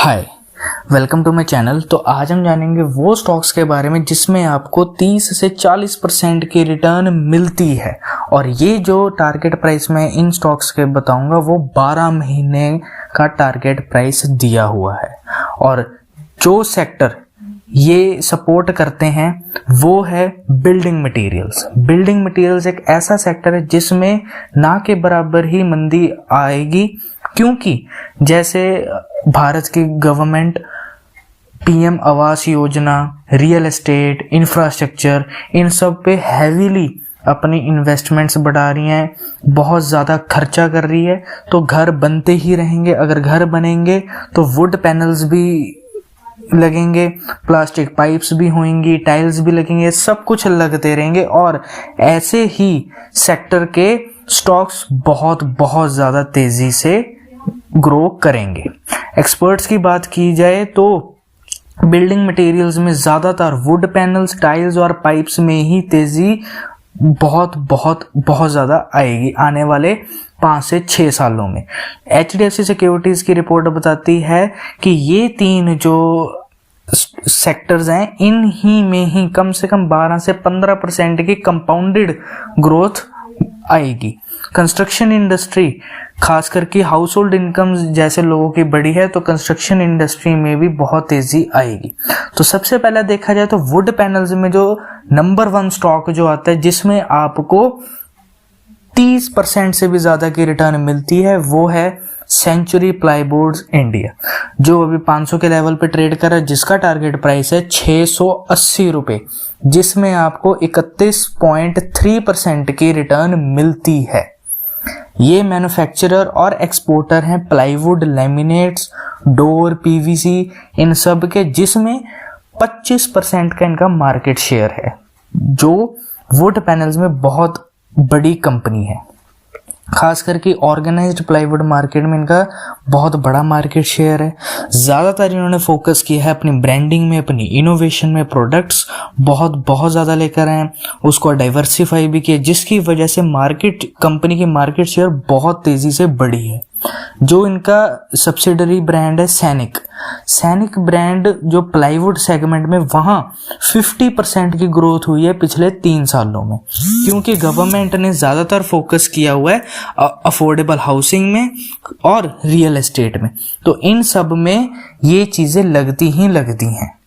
Hi, welcome to my channel. तो आज हम जानेंगे वो स्टॉक्स के बारे में जिसमें आपको 30 से 40% की रिटर्न मिलती है। और ये जो टारगेट प्राइस मैं इन स्टॉक्स के बताऊंगा वो 12 महीने का टारगेट प्राइस दिया हुआ है। और जो सेक्टर ये सपोर्ट करते हैं वो है बिल्डिंग मटेरियल्स। बिल्डिंग मटेरियल्स एक ऐसा सेक्टर है जिसमें ना के बराबर ही मंदी आएगी, क्योंकि जैसे भारत की government PM Awas Yojana, real estate, infrastructure, इन सब पे हैवीली अपनी इन्वेस्टमेंट्स बढ़ा रही हैं, बहुत ज़्यादा खर्चा कर रही है। तो घर बनते ही रहेंगे। अगर घर बनेंगे तो वुड पैनल्स भी लगेंगे, प्लास्टिक पाइप्स भी होंगी, टाइल्स भी लगेंगे, सब कुछ लगते रहेंगे। और ऐसे ही सेक्टर के स्टॉक्स बहुत ज़्यादा तेजी से ग्रो करेंगे। एक्सपर्ट्स की बात की जाए तो बिल्डिंग मटेरियल्स में ज़्यादातर वुड पैनल्स, टाइल्स और पाइप्स में ही तेजी बहुत ज़्यादा आएगी आने वाले 5 से 6 सालों में। HDFC सिक्योरिटीज की रिपोर्ट बताती है कि ये तीन जो सेक्टर्स हैं इन ही में ही कम से कम 12 से 15% की कंपाउंडेड ग्रोथ आएगी। कंस्ट्रक्शन इंडस्ट्री, खास करके हाउस होल्ड इनकम जैसे लोगों की बड़ी है, तो कंस्ट्रक्शन इंडस्ट्री में भी बहुत तेजी आएगी। तो सबसे पहले देखा जाए तो वुड पैनल्स में जो नंबर 1 स्टॉक जो आता है जिसमें आपको 30% से भी ज्यादा की रिटर्न मिलती है वो है सेंचुरी प्लाईबोर्ड्स इंडिया, जो अभी 500 के लेवल पे ट्रेड कर रहा है, जिसका टारगेट प्राइस है 680 रुपए, जिसमें आपको 31.3% की रिटर्न मिलती है। ये मैन्युफैक्चरर और एक्सपोर्टर हैं प्लाईवुड, लैमिनेट्स, डोर, पीवीसी, इन सब के, जिसमें 25% का इनका मार्केट शेयर है, जो वुड पैनल्स में बहुत बड़ी कंपनी है। खास करके ऑर्गेनाइज्ड प्लाईवुड मार्केट में इनका बहुत बड़ा मार्केट शेयर है। ज़्यादातर इन्होंने फोकस किया है अपनी ब्रांडिंग में, अपनी इनोवेशन में, प्रोडक्ट्स बहुत ज़्यादा लेकर आए, उसको डाइवर्सिफाई भी किया, जिसकी वजह से कंपनी की मार्केट शेयर बहुत तेज़ी से बढ़ी है। जो इनका सब्सिडरी ब्रांड है सैनिक ब्रांड, जो प्लाईवुड सेगमेंट में, वहां 50% की ग्रोथ हुई है पिछले 3 सालों में, क्योंकि गवर्नमेंट ने ज्यादातर फोकस किया हुआ है अफोर्डेबल हाउसिंग में और रियल एस्टेट में। तो इन सब में ये चीजें लगती हैं।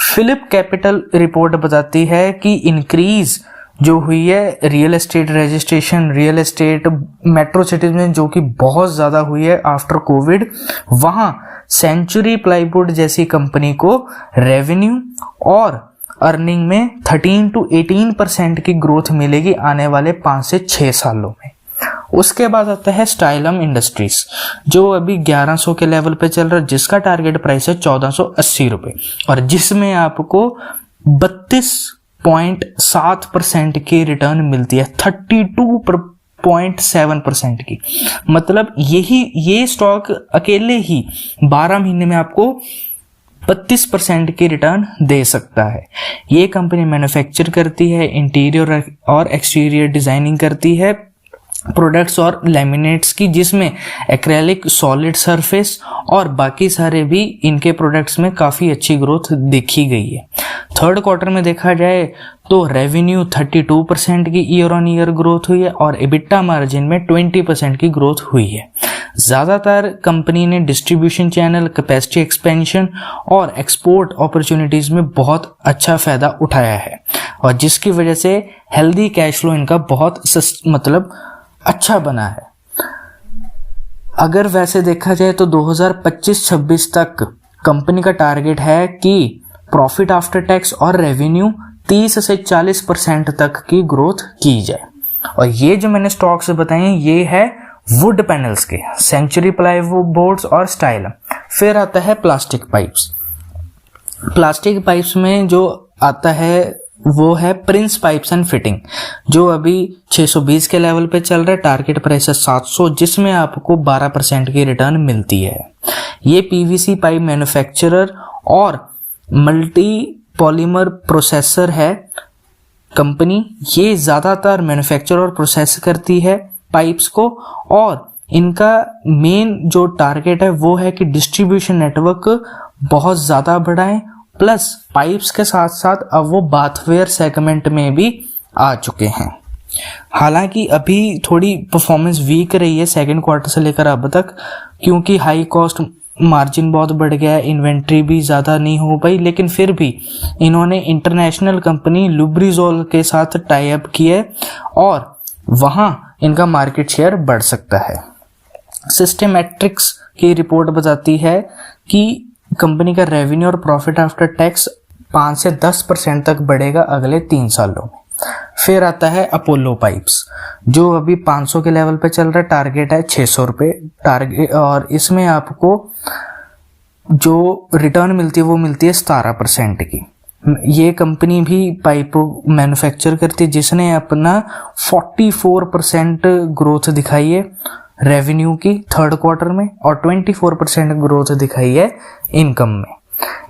फिलिप कैपिटल रिपोर्ट बताती है कि इंक्रीज जो हुई है real estate registration, real estate metro cities में जो कि बहुत ज़्यादा हुई है आफ्टर कोविड, वहाँ सेंचुरी प्लाईवुड जैसी कंपनी को रेवेन्यू और अर्निंग में 13 to 18% की ग्रोथ मिलेगी आने वाले 5 से 6 सालों में। उसके बाद आता है स्टाइलम इंडस्ट्रीज, जो अभी 1100 के लेवल पे चल रहा है, जिसका टारगेट प्राइस है 1480 रुपये, और जिसमें आपको 32.7% की रिटर्न मिलती है, 32.7% की। मतलब ये स्टॉक अकेले ही 12 महीने में आपको 32% की रिटर्न दे सकता है। ये कंपनी मैन्युफैक्चर करती है, इंटीरियर और एक्सटीरियर डिजाइनिंग करती है, प्रोडक्ट्स और लैमिनेट्स की, जिसमें एक्रेलिक, सॉलिड सरफेस और बाकी सारे भी इनके प्रोडक्ट्स में काफ़ी अच्छी ग्रोथ देखी गई है। थर्ड क्वार्टर में देखा जाए तो रेवेन्यू 32% की ईयर ऑन ईयर ग्रोथ हुई है और एबिटा मार्जिन में 20% की ग्रोथ हुई है। ज़्यादातर कंपनी ने डिस्ट्रीब्यूशन चैनल, कैपेसिटी एक्सपेंशन और एक्सपोर्ट अपॉर्चुनिटीज़ में बहुत अच्छा फ़ायदा उठाया है, और जिसकी वजह से हेल्दी कैश फ्लो इनका बहुत अच्छा बना है। अगर वैसे देखा जाए तो 2025-26 तक कंपनी का टारगेट है कि प्रॉफिट आफ्टर टैक्स और रेवेन्यू 30 से 40% तक की ग्रोथ की जाए। और ये जो मैंने स्टॉक्स बताए हैं ये है वुड पैनल्स के, सेंचुरी प्लाईवुड्स और स्टाइलम। फिर आता है प्लास्टिक पाइप्स में जो आता है वो है प्रिंस पाइप्स एंड फिटिंग, जो अभी 620 के लेवल पे चल रहा है, टारगेट प्राइस है 700, जिसमें आपको 12% की रिटर्न मिलती है। ये पीवीसी पाइप मैन्युफैक्चरर और मल्टी पॉलीमर प्रोसेसर है कंपनी। ये ज़्यादातर मैन्युफैक्चर और प्रोसेस करती है पाइप्स को, और इनका मेन जो टारगेट है वो है कि डिस्ट्रीब्यूशन नेटवर्क बहुत ज़्यादा बढ़ाएं, प्लस पाइप्स के साथ साथ अब वो बाथवेयर सेगमेंट में भी आ चुके हैं। हालांकि अभी थोड़ी परफॉर्मेंस वीक रही है सेकंड क्वार्टर से लेकर अब तक, क्योंकि हाई कॉस्ट मार्जिन बहुत बढ़ गया है, इन्वेंट्री भी ज़्यादा नहीं हो पाई, लेकिन फिर भी इन्होंने इंटरनेशनल कंपनी लुब्रिजोल के साथ टाई अप किया है और वहाँ इनका मार्केट शेयर बढ़ सकता है। सिस्टेमेट्रिक्स की रिपोर्ट बताती है कि कंपनी का रेवेन्यू और प्रॉफिट आफ्टर टैक्स 5 से 10% तक बढ़ेगा अगले 3 सालों में। फिर आता है अपोलो पाइप्स, जो अभी 500 के लेवल पे चल रहा है, टारगेट है 600 रुपये टारगेट, और इसमें आपको जो रिटर्न मिलती है वो मिलती है 17% की। ये कंपनी भी पाइप मैन्युफैक्चर करती है, जिसने अपना 44% ग्रोथ दिखाई है रेवेन्यू की थर्ड क्वार्टर में और 24% ग्रोथ दिखाई है इनकम में।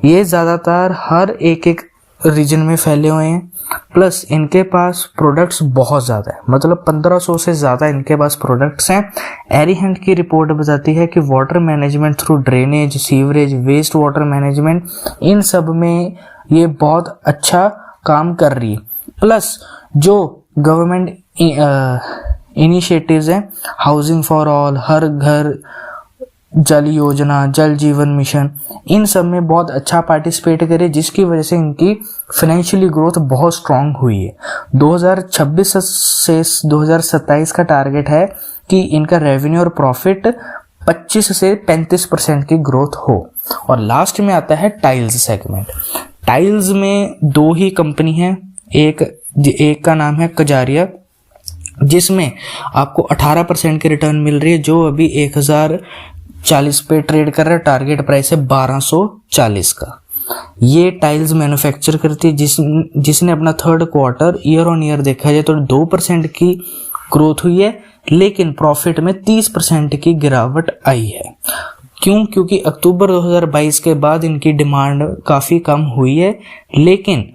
ये ज़्यादातर हर एक रीजन में फैले हुए हैं, प्लस इनके पास प्रोडक्ट्स बहुत ज़्यादा है, मतलब 1500 से ज़्यादा इनके पास प्रोडक्ट्स हैं। एरिहंट की रिपोर्ट बताती है कि water management through drainage, sewerage, waste water management, इन सब में ये बहुत अच्छा काम कर रही है। प्लस जो गवर्नमेंट इनिशिएटिव्स हैं, हाउसिंग फॉर ऑल, हर घर जल योजना, जल जीवन मिशन, इन सब में बहुत अच्छा पार्टिसिपेट करे, जिसकी वजह से इनकी फाइनेंशियली ग्रोथ बहुत स्ट्रांग हुई है। 2026 से 2027 का टारगेट है कि इनका रेवेन्यू और प्रॉफिट 25 से 35% की ग्रोथ हो। और लास्ट में आता है टाइल्स सेगमेंट। टाइल्स में 2 ही कंपनी है, एक का नाम है कजारिया, जिसमें आपको 18% की रिटर्न मिल रही है, जो अभी 1040 पे ट्रेड कर रहा है, टारगेट प्राइस है 1240 का। ये टाइल्स मैन्युफैक्चर करती है, जिसने अपना third quarter year on year देखा जाए तो 2% की ग्रोथ हुई है, लेकिन प्रॉफिट में 30% की गिरावट आई है। क्योंकि अक्टूबर 2022 के बाद इनकी डिमांड काफ़ी कम हुई है, लेकिन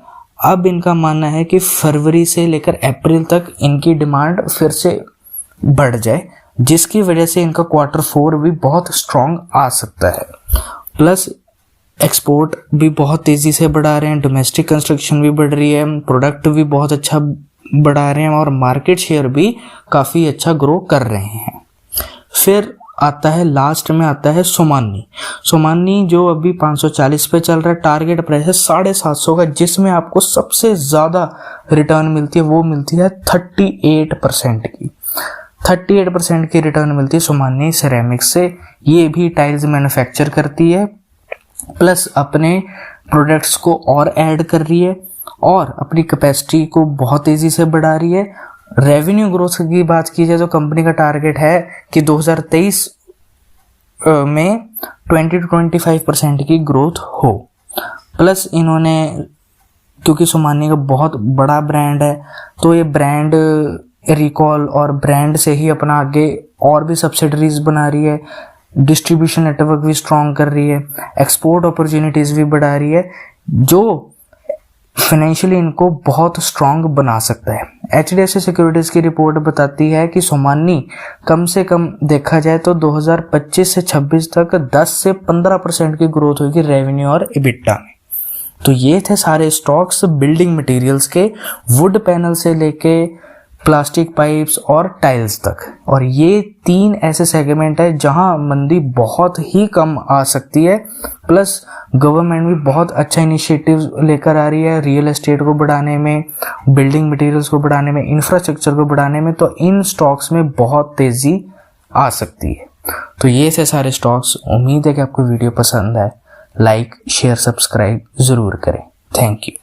अब इनका मानना है कि फरवरी से लेकर अप्रैल तक इनकी डिमांड फिर से बढ़ जाए, जिसकी वजह से इनका क्वार्टर 4 भी बहुत स्ट्रॉन्ग आ सकता है। प्लस एक्सपोर्ट भी बहुत तेज़ी से बढ़ा रहे हैं, डोमेस्टिक कंस्ट्रक्शन भी बढ़ रही है, प्रोडक्ट भी बहुत अच्छा बढ़ा रहे हैं और मार्केट शेयर भी काफ़ी अच्छा ग्रो कर रहे हैं। फिर आता है लास्ट में आता है सोमानी, जो अभी 540 पे चल रहा है, टारगेट प्राइस है 750 का, जिसमें आपको सबसे ज़्यादा रिटर्न मिलती है वो मिलती है 38% की। 38% की रिटर्न मिलती है सोमानी सिरेमिक्स से। ये भी टाइल्स मैन्युफैक्चर करती है, प्लस अपने प्रोडक्ट्स को और ऐड कर रही है और अपनी कैपेसिटी को बहुत तेज़ी से बढ़ा रही है। रेवेन्यू ग्रोथ की बात की जाए तो कंपनी का टारगेट है कि 2023 में 20-25% की ग्रोथ हो। प्लस इन्होंने, क्योंकि सोमानी का बहुत बड़ा ब्रांड है, तो ये ब्रांड रिकॉल और ब्रांड से ही अपना आगे और भी सब्सिडरीज बना रही है, डिस्ट्रीब्यूशन नेटवर्क भी स्ट्रॉन्ग कर रही है, एक्सपोर्ट अपॉर्चुनिटीज़ भी बढ़ा रही है, जो फाइनेंशियली इनको बहुत स्ट्रॉन्ग बना सकता है। HDFC सिक्योरिटीज़ की रिपोर्ट बताती है कि सोमानी कम से कम देखा जाए तो 2025 से 26 तक 10 से 15% की ग्रोथ होगी रेवेन्यू और EBITDA में। तो ये थे सारे स्टॉक्स बिल्डिंग मटेरियल्स के, वुड पैनल से लेके प्लास्टिक पाइप्स और टाइल्स तक। और ये 3 ऐसे सेगमेंट है जहां मंदी बहुत ही कम आ सकती है। प्लस गवर्नमेंट भी बहुत अच्छा इनिशिएटिव लेकर आ रही है रियल एस्टेट को बढ़ाने में, बिल्डिंग मटेरियल्स को बढ़ाने में, इंफ्रास्ट्रक्चर को बढ़ाने में, तो इन स्टॉक्स में बहुत तेज़ी आ सकती है। तो ये थे सारे स्टॉक्स। उम्मीद है कि आपको वीडियो पसंद आए। लाइक, शेयर, सब्सक्राइब ज़रूर करें। Thank you.